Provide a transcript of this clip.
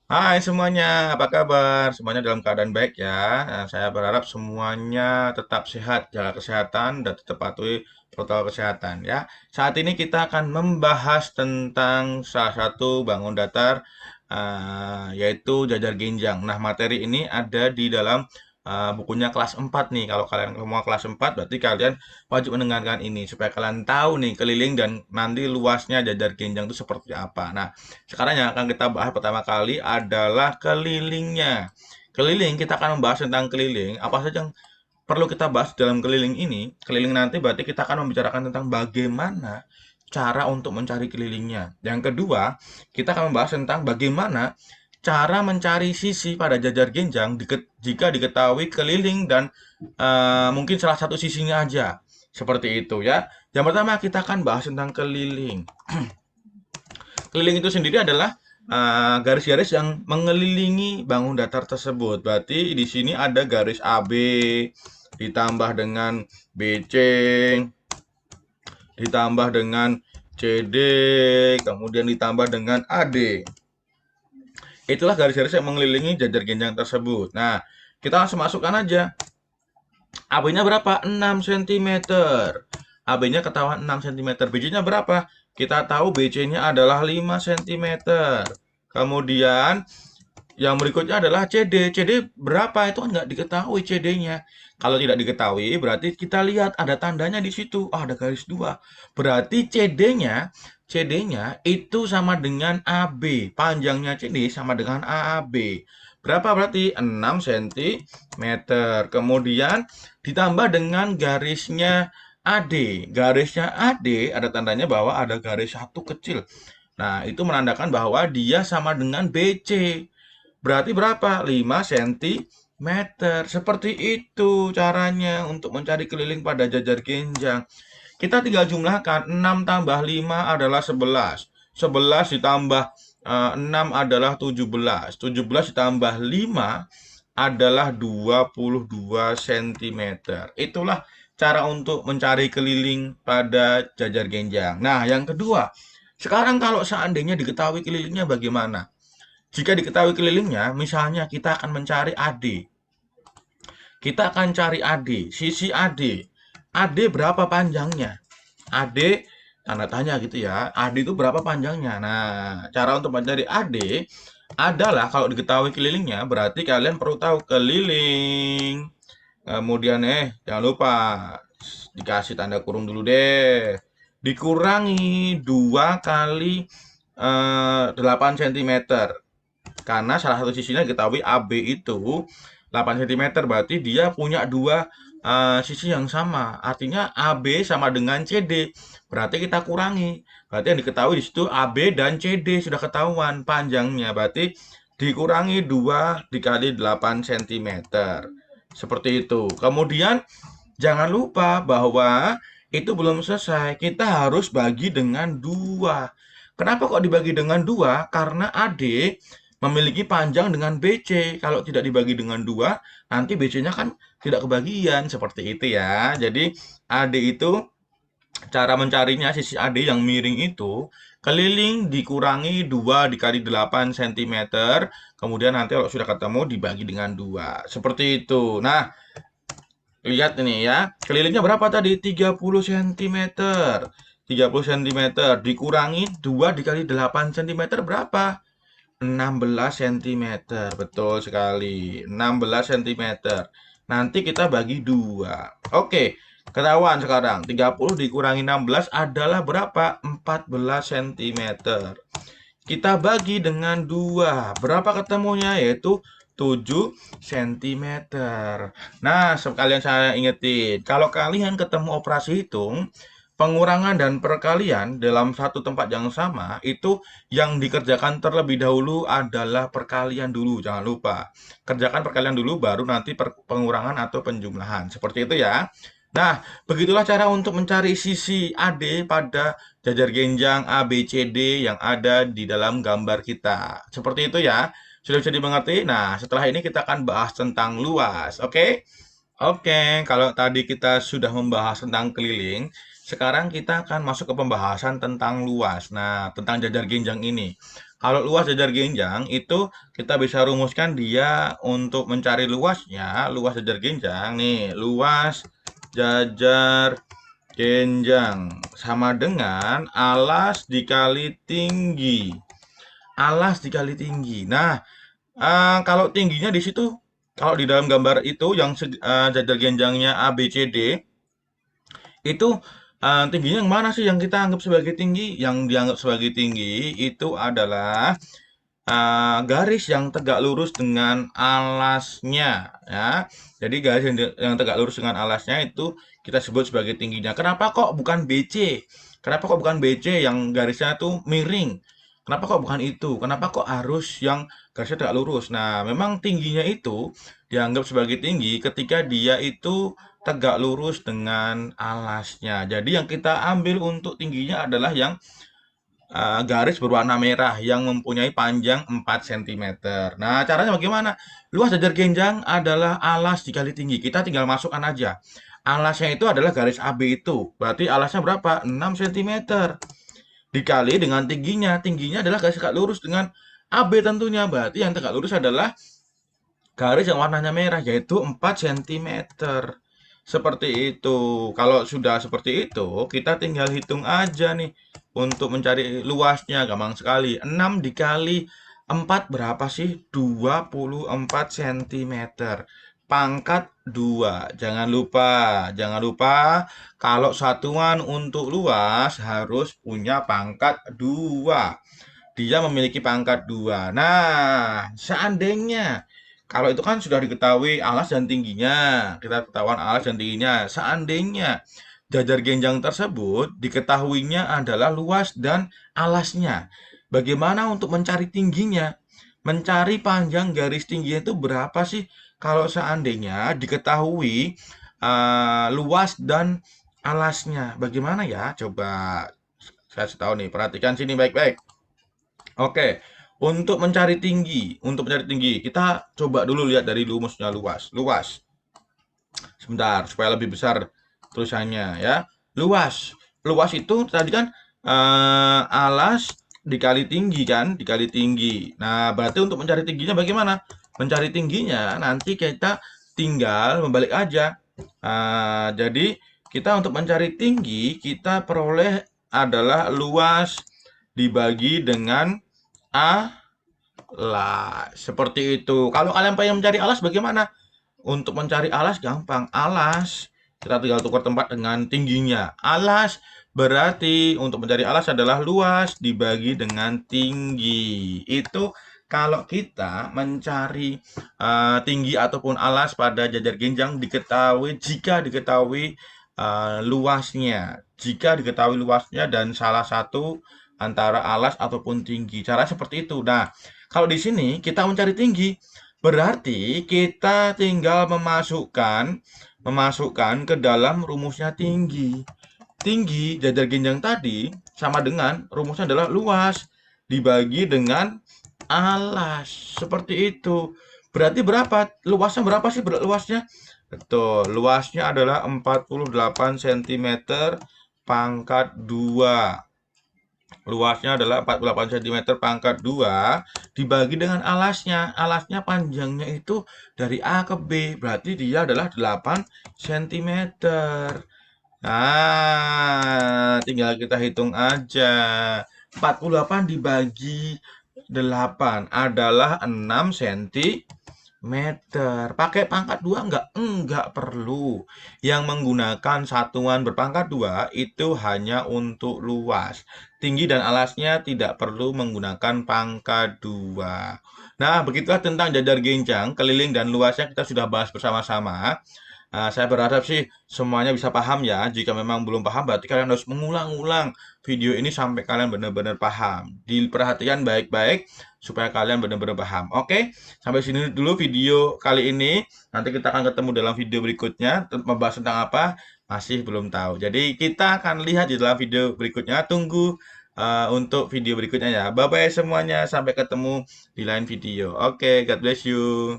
Hai semuanya, apa kabar? Semuanya dalam keadaan baik ya. Nah, saya berharap semuanya tetap sehat, jaga kesehatan, dan tetap patuhi protokol kesehatan ya. Saat ini kita akan membahas tentang salah satu bangun datar, yaitu jajar ginjang. Nah, materi ini ada di dalam bukunya kelas 4 nih. Kalau kalian semua kelas 4, berarti kalian wajib mendengarkan ini supaya kalian tahu nih keliling dan nanti luasnya jajar ginjang itu seperti apa. Nah, sekarang yang akan kita bahas pertama kali adalah kelilingnya. Keliling, kita akan membahas tentang keliling. Apa saja yang perlu kita bahas dalam keliling ini? Keliling nanti berarti kita akan membicarakan tentang bagaimana cara untuk mencari kelilingnya. Yang kedua, kita akan membahas tentang bagaimana cara mencari sisi pada jajar genjang jika diketahui keliling dan mungkin salah satu sisinya aja. Seperti itu ya. Yang pertama kita akan bahas tentang keliling. Keliling itu sendiri adalah garis-garis yang mengelilingi bangun datar tersebut. Berarti di sini ada garis AB ditambah dengan BC, ditambah dengan CD, kemudian ditambah dengan AD. Itulah garis-garis yang mengelilingi jajar genjang tersebut. Nah, kita langsung masukkan aja. AB-nya berapa? 6 cm. AB-nya ketahuan 6 cm. BC-nya berapa? Kita tahu BC-nya adalah 5 cm. Kemudian yang berikutnya adalah CD. CD berapa? Itu kan nggak diketahui CD-nya. Kalau tidak diketahui, berarti kita lihat ada tandanya di situ. Ah, ada garis dua. Berarti CD-nya itu sama dengan AB. Panjangnya CD sama dengan AAB. Berapa berarti? 6 cm. Kemudian ditambah dengan garisnya AD. Garisnya AD ada tandanya bahwa ada garis satu kecil. Nah, itu menandakan bahwa dia sama dengan BC. Berarti berapa? 5 cm. Seperti itu caranya untuk mencari keliling pada jajar genjang. Kita tinggal jumlahkan. 6 tambah 5 adalah 11. 11 ditambah 6 adalah 17. 17 ditambah 5 adalah 22 cm. Itulah cara untuk mencari keliling pada jajar genjang. Nah, yang kedua, sekarang kalau seandainya diketahui kelilingnya bagaimana? Jika diketahui kelilingnya, misalnya kita akan mencari AD. Kita akan cari AD, sisi AD. AD berapa panjangnya? AD tanda tanya gitu ya. AD itu berapa panjangnya? Nah, cara untuk mencari AD adalah kalau diketahui kelilingnya berarti kalian perlu tahu keliling. Kemudian jangan lupa dikasih tanda kurung dulu deh. Dikurangi 2 kali 8 cm. Karena salah satu sisinya diketahui AB itu 8 cm, berarti dia punya dua sisi yang sama. Artinya AB sama dengan CD. Berarti kita kurangi. Berarti yang diketahui di situ AB dan CD sudah ketahuan panjangnya. Berarti dikurangi 2 dikali 8 cm. Seperti itu. Kemudian jangan lupa bahwa itu belum selesai. Kita harus bagi dengan 2. Kenapa kok dibagi dengan 2? Karena AD memiliki panjang dengan BC. Kalau tidak dibagi dengan 2, nanti BC-nya kan tidak kebagian. Seperti itu ya. Jadi AD itu cara mencarinya sisi AD yang miring itu keliling dikurangi 2 dikali 8 cm. Kemudian nanti kalau sudah ketemu dibagi dengan 2. Seperti itu. Nah, lihat ini ya. Kelilingnya berapa tadi? 30 cm. 30 cm dikurangi 2 dikali 8 cm berapa? 16 cm. Betul sekali. 16 cm. Nanti kita bagi 2. Oke, ketahuan sekarang. 30 dikurangi 16 adalah berapa? 14 cm. Kita bagi dengan 2. Berapa ketemunya? Yaitu 7 cm. Nah, sekalian saya ingetin, kalau kalian ketemu operasi hitung, pengurangan dan perkalian dalam satu tempat yang sama, itu yang dikerjakan terlebih dahulu adalah perkalian dulu. Jangan lupa, kerjakan perkalian dulu, baru nanti pengurangan atau penjumlahan. Seperti itu ya. Nah, begitulah cara untuk mencari sisi AD pada jajar genjang ABCD yang ada di dalam gambar kita. Seperti itu ya. Sudah bisa dimengerti? Nah, setelah ini kita akan bahas tentang luas. Oke? Oke, kalau tadi kita sudah membahas tentang keliling, sekarang kita akan masuk ke pembahasan tentang luas. Nah, tentang jajar genjang ini. Kalau luas jajar genjang itu kita bisa rumuskan dia untuk mencari luasnya, luas jajar genjang nih, luas jajar genjang sama dengan alas dikali tinggi. Alas dikali tinggi. Nah, kalau tingginya di situ, kalau di dalam gambar itu yang jajar genjangnya A, B, C, D, itu tingginya yang mana sih yang kita anggap sebagai tinggi? Yang dianggap sebagai tinggi itu adalah garis yang tegak lurus dengan alasnya, ya. Jadi garis yang tegak lurus dengan alasnya itu kita sebut sebagai tingginya. Kenapa kok bukan BC? Kenapa kok bukan BC yang garisnya tuh miring? Kenapa kok bukan itu? Kenapa kok harus yang garisnya tegak lurus? Nah, memang tingginya itu dianggap sebagai tinggi ketika dia itu tegak lurus dengan alasnya. Jadi yang kita ambil untuk tingginya adalah yang garis berwarna merah yang mempunyai panjang 4 cm. Nah, caranya bagaimana? Luas jajar genjang adalah alas dikali tinggi. Kita tinggal masukkan aja. Alasnya itu adalah garis AB itu. Berarti alasnya berapa? 6 cm. Dikali dengan tingginya. Tingginya adalah garis tegak lurus dengan AB tentunya. Berarti yang tegak lurus adalah garis yang warnanya merah, yaitu 4 cm. Seperti itu. Kalau sudah seperti itu, kita tinggal hitung aja nih. Untuk mencari luasnya, gampang sekali. 6 dikali 4 berapa sih? 24 cm. Pangkat 2. Jangan lupa kalau satuan untuk luas harus punya pangkat 2. Dia memiliki pangkat 2. Nah, seandainya kalau itu kan sudah diketahui alas dan tingginya. Kita ketahuan alas dan tingginya. Seandainya jajar genjang tersebut diketahuinya adalah luas dan alasnya. Bagaimana untuk mencari tingginya? Mencari panjang garis tingginya itu berapa sih? Kalau seandainya diketahui luas dan alasnya. Bagaimana ya? Coba saya kasih tahu nih. Perhatikan sini baik-baik. Oke, untuk mencari tinggi, kita coba dulu lihat dari rumusnya luas. Luas. Sebentar, supaya lebih besar tulisannya ya. Luas. Luas itu tadi kan alas dikali tinggi kan, dikali tinggi. Nah, berarti untuk mencari tingginya bagaimana? Mencari tingginya nanti kita tinggal membalik aja. Jadi kita untuk mencari tinggi kita peroleh adalah luas dibagi dengan alas. Seperti itu. Kalau kalian pengen mencari alas bagaimana? Untuk mencari alas gampang. Alas kita tinggal tukar tempat dengan tingginya. Alas berarti untuk mencari alas adalah luas dibagi dengan tinggi. Itu kalau kita mencari tinggi ataupun alas pada jajar genjang jika diketahui luasnya. Jika diketahui luasnya dan salah satu antara alas ataupun tinggi. Cara seperti itu. Nah, kalau di sini kita mencari tinggi, berarti kita tinggal memasukkan ke dalam rumusnya tinggi. Tinggi jajar genjang tadi sama dengan rumusnya adalah luas dibagi dengan alas. Seperti itu. Berarti berapa? Luasnya berapa sih luasnya? Betul, luasnya adalah 48 cm pangkat 2. Luasnya adalah 48 cm pangkat 2 dibagi dengan alasnya. Alasnya panjangnya itu dari A ke B. Berarti dia adalah 8 cm. Nah, tinggal kita hitung aja. 48 dibagi 8 adalah 6 cm. Pakai pangkat 2 enggak? Enggak perlu. Yang menggunakan satuan berpangkat 2 itu hanya untuk luas. Tinggi dan alasnya tidak perlu menggunakan pangkat 2. Nah, begitulah tentang jajar genjang, keliling dan luasnya kita sudah bahas bersama-sama. Saya berharap sih semuanya bisa paham ya. Jika memang belum paham, berarti kalian harus mengulang-ulang video ini sampai kalian benar-benar paham. Diperhatikan baik-baik supaya kalian benar-benar paham. Oke, sampai sini dulu video kali ini. Nanti kita akan ketemu dalam video berikutnya. Membahas tentang apa? Masih belum tahu. Jadi kita akan lihat di dalam video berikutnya. Tunggu untuk video berikutnya ya. Bye-bye semuanya. Sampai ketemu di lain video. Oke, God bless you.